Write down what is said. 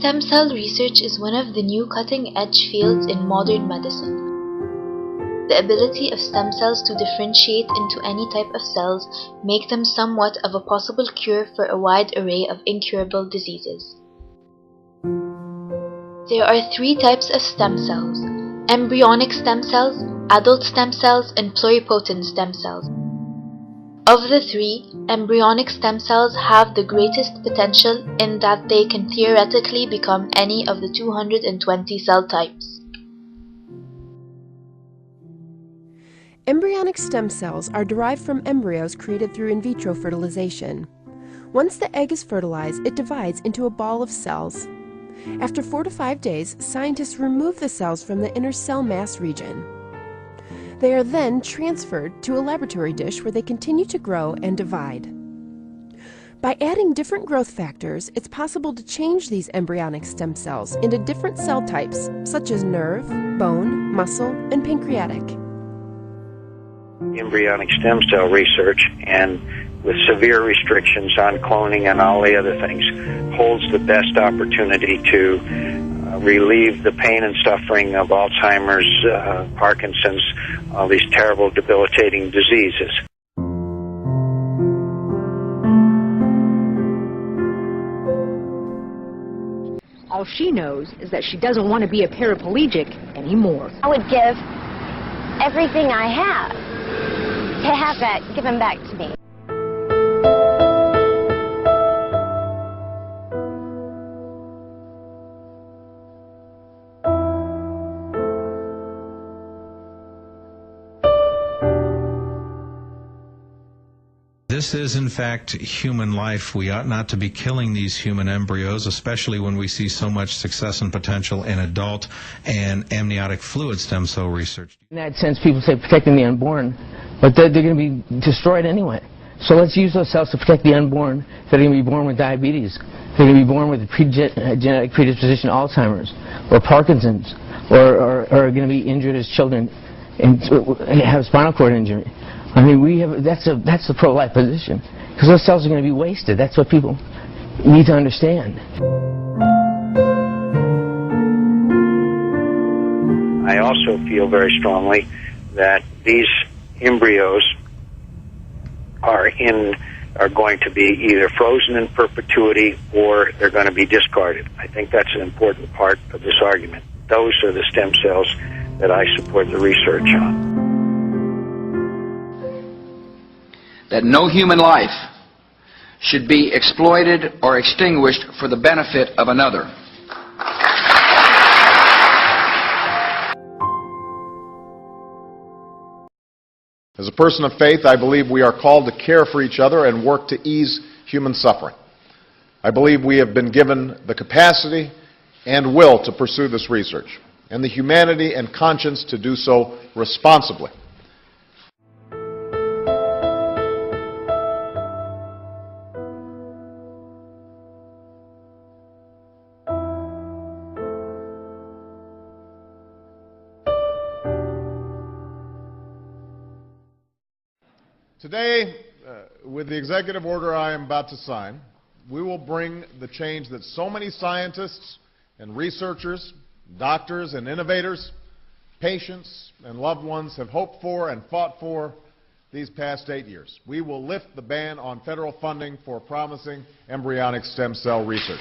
Stem cell research is one of the new cutting-edge fields in modern medicine. The ability of stem cells to differentiate into any type of cells make them somewhat of a possible cure for a wide array of incurable diseases. There are three types of stem cells: embryonic stem cells, adult stem cells, and pluripotent stem cells. Of the three, embryonic stem cells have the greatest potential in that they can theoretically become any of the 220 cell types. Embryonic stem cells are derived from embryos created through in vitro fertilization. Once the egg is fertilized, it divides into a ball of cells. After 4 to 5 days, scientists remove the cells from the inner cell mass region. They are then transferred to a laboratory dish where they continue to grow and divide. By adding different growth factors, it's possible to change these embryonic stem cells into different cell types, such as nerve, bone, muscle, and pancreatic. Embryonic stem cell research, and with severe restrictions on cloning and all the other things, holds the best opportunity to relieve the pain and suffering of Alzheimer's, Parkinson's, all these terrible, debilitating diseases. All she knows is that she doesn't want to be a paraplegic anymore. I would give everything I have to have that given back to me. This is, in fact, human life. We ought not to be killing these human embryos, especially when we see so much success and potential in adult and amniotic fluid stem cell research. In that sense, people say protecting the unborn, but they're going to be destroyed anyway. So let's use those cells to protect the unborn that are going to be born with diabetes, they're going to be born with a genetic predisposition to Alzheimer's or Parkinson's, or are going to be injured as children and have spinal cord injury. I mean, that's the pro-life position, because those cells are going to be wasted. That's what people need to understand. I also feel very strongly that these embryos are going to be either frozen in perpetuity or they're going to be discarded. I think that's an important part of this argument. Those are the stem cells that I support the research on. That no human life should be exploited or extinguished for the benefit of another. As a person of faith, I believe we are called to care for each other and work to ease human suffering. I believe we have been given the capacity and will to pursue this research, and the humanity and conscience to do so responsibly. Today, with the executive order I am about to sign, we will bring the change that so many scientists and researchers, doctors and innovators, patients and loved ones have hoped for and fought for these past 8 years. We will lift the ban on federal funding for promising embryonic stem cell research.